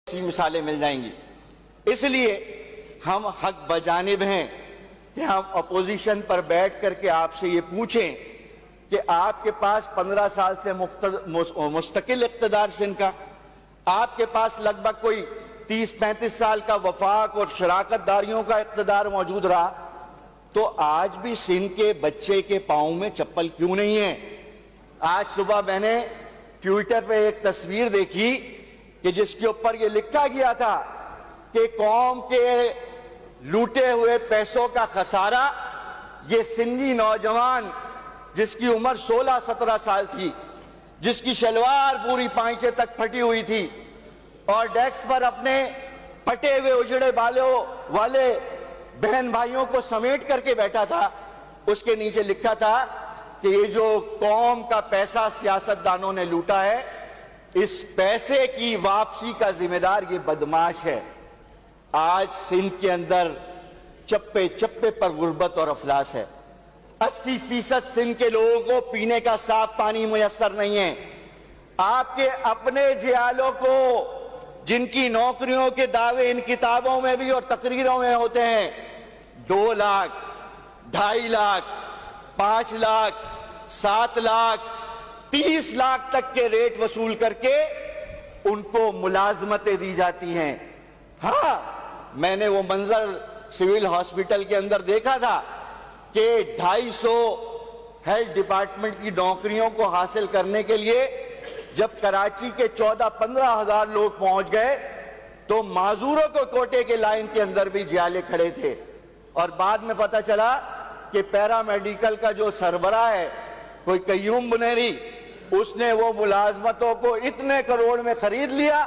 سی مثالیں مل جائیں گی. اس لیے ہم حق بجانب ہیں کہ ہم اپوزیشن پر بیٹھ کر کے آپ سے یہ پوچھیں کہ آپ کے پاس 15 سال سے مستقل اقتدار سندھ کا، آپ کے پاس لگ بھگ کوئی 30-35 سال کا وفاق اور شراکت داریوں کا اقتدار موجود رہا، تو آج بھی سندھ کے بچے کے پاؤں میں چپل کیوں نہیں ہے؟ آج صبح میں نے ٹویٹر پہ ایک تصویر دیکھی کہ جس کے اوپر یہ لکھا گیا تھا کہ قوم کے لوٹے ہوئے پیسوں کا خسارہ یہ سندھی نوجوان جس کی عمر 16-17 سال تھی، جس کی شلوار پوری پائنچے تک پھٹی ہوئی تھی اور ڈیسک پر اپنے پھٹے ہوئے اجڑے بالوں والے بہن بھائیوں کو سمیٹ کر کے بیٹھا تھا، اس کے نیچے لکھا تھا کہ یہ جو قوم کا پیسہ سیاستدانوں نے لوٹا ہے، اس پیسے کی واپسی کا ذمہ دار یہ بدماش ہے. آج سندھ کے اندر چپے چپے پر غربت اور افلاس ہے. 80% سندھ کے لوگوں کو پینے کا صاف پانی میسر نہیں ہے. آپ کے اپنے جیالوں کو جن کی نوکریوں کے دعوے ان کتابوں میں بھی اور تقریروں میں ہوتے ہیں، 2 لاکھ 2.5 لاکھ 5 لاکھ 7 لاکھ 30 لاکھ تک کے ریٹ وصول کر کے ان کو ملازمتیں دی جاتی ہیں. ہاں، میں نے وہ منظر سول ہاسپٹل کے اندر دیکھا تھا کہ 250 ہیلتھ ڈپارٹمنٹ کی نوکریوں کو حاصل کرنے کے لیے جب کراچی کے 14-15 ہزار لوگ پہنچ گئے تو معذوروں کو کوٹے کے لائن کے اندر بھی جیالے کھڑے تھے. اور بعد میں پتہ چلا کہ پیرا میڈیکل کا جو سربراہ ہے کوئی قیوم بنیری، اس نے وہ ملازمتوں کو اتنے کروڑ میں خرید لیا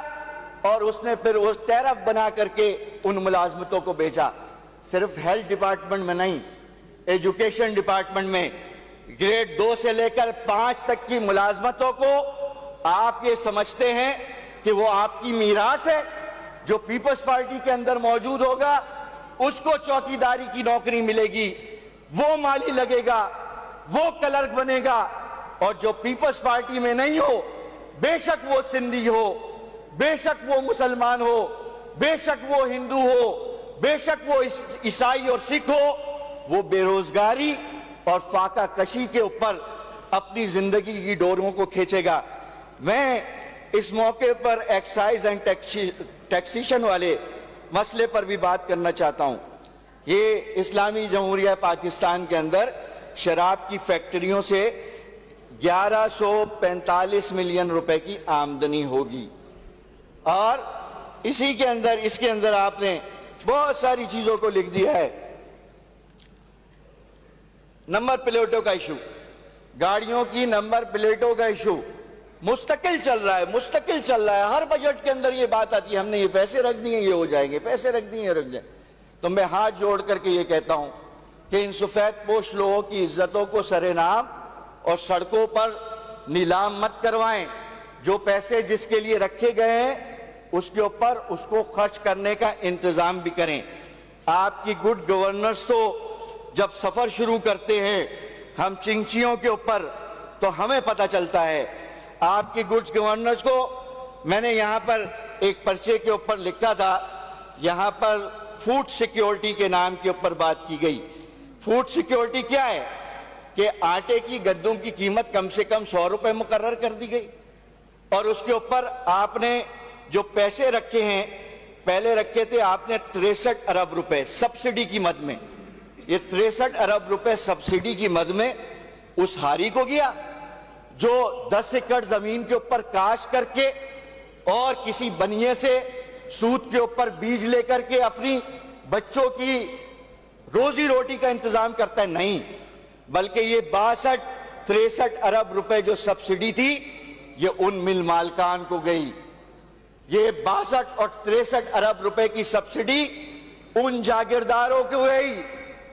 اور اس نے پھر وہ ٹیرف بنا کر کے ان ملازمتوں کو بیچا. صرف ہیلتھ ڈپارٹمنٹ میں نہیں، ایجوکیشن ڈپارٹمنٹ میں گریڈ 2 سے لے کر 5 تک کی ملازمتوں کو آپ یہ سمجھتے ہیں کہ وہ آپ کی میراث ہے؟ جو پیپلز پارٹی کے اندر موجود ہوگا اس کو چوکیداری کی نوکری ملے گی، وہ مالی لگے گا، وہ کلرک بنے گا. اور جو پیپلز پارٹی میں نہیں ہو، بے شک وہ سندھی ہو، بے شک وہ مسلمان ہو، بے شک وہ ہندو ہو، بے شک وہ عیسائی اور سکھ ہو، وہ بے روزگاری اور فاقہ کشی کے اوپر اپنی زندگی کی ڈوروں کو کھینچے گا. میں اس موقع پر ایکسائز اینڈ ٹیکسیشن والے مسئلے پر بھی بات کرنا چاہتا ہوں. یہ اسلامی جمہوریہ پاکستان کے اندر شراب کی فیکٹریوں سے 1145 ملین روپے کی آمدنی ہوگی، اور اس کے اندر آپ نے بہت ساری چیزوں کو لکھ دیا ہے. نمبر پلیٹوں کا ایشو، گاڑیوں کی نمبر پلیٹوں کا ایشو مستقل چل رہا ہے. ہر بجٹ کے اندر یہ بات آتی ہے، ہم نے یہ پیسے رکھ دیے یہ ہو جائیں گے، پیسے رکھ دیے یہ رکھ جائیں. تو میں ہاتھ جوڑ کر کے یہ کہتا ہوں کہ ان سفید پوش لوگوں کی عزتوں کو سرے نام اور سڑکوں پر نیلام مت کروائیں. جو پیسے جس کے لیے رکھے گئے ہیں اس کے اوپر اس کو خرچ کرنے کا انتظام بھی کریں. آپ کی گڈ گورننس تو جب سفر شروع کرتے ہیں ہم چنگچیوں کے اوپر تو ہمیں پتہ چلتا ہے. آپ کی گڈ گورننس کو میں نے یہاں پر ایک پرچے کے اوپر لکھا تھا، یہاں پر فوڈ سیکیورٹی کے نام کے اوپر بات کی گئی. فوڈ سیکیورٹی کیا ہے کہ آٹے کی گندم کی قیمت کم سے کم 100 روپے مقرر کر دی گئی، اور اس کے اوپر آپ نے جو پیسے رکھے ہیں، پہلے رکھے تھے آپ نے 63 ارب روپے سبسڈی کی مد میں. یہ 63 ارب روپے سبسڈی کی مد میں اس ہاری کو گیا جو 10 ایکڑ زمین کے اوپر کاشت کر کے اور کسی بنیے سے سود کے اوپر بیج لے کر کے اپنی بچوں کی روزی روٹی کا انتظام کرتا ہے. نہیں، بلکہ یہ 62-63 ارب روپے جو سبسڈی تھی یہ ان مل مالکان کو گئی. یہ 62 اور 63 ارب روپے کی سبسڈی ان جاگیرداروں کو گئی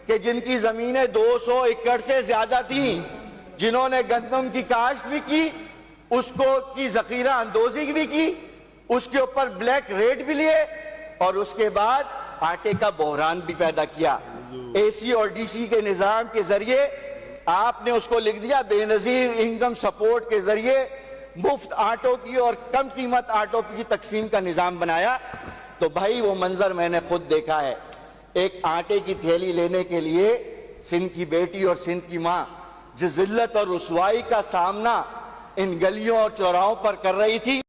کہ جن کی زمینیں 200 ایکڑ سے زیادہ تھیں، جنہوں نے گندم کی کاشت بھی کی، اس کو کی ذخیرہ اندوزی بھی کی، اس کے اوپر بلیک ریٹ بھی لیے، اور اس کے بعد آٹے کا بحران بھی پیدا کیا. اے سی اور ڈی سی کے نظام کے ذریعے آپ نے اس کو لکھ دیا بے نظیر انکم سپورٹ کے ذریعے مفت آٹوں کی اور کم قیمت آٹوں کی تقسیم کا نظام بنایا تو بھائی وہ منظر میں نے خود دیکھا ہے. ایک آٹے کی تھیلی لینے کے لیے سندھ کی بیٹی اور سندھ کی ماں جس ذلت اور رسوائی کا سامنا ان گلیوں اور چوراہوں پر کر رہی تھی,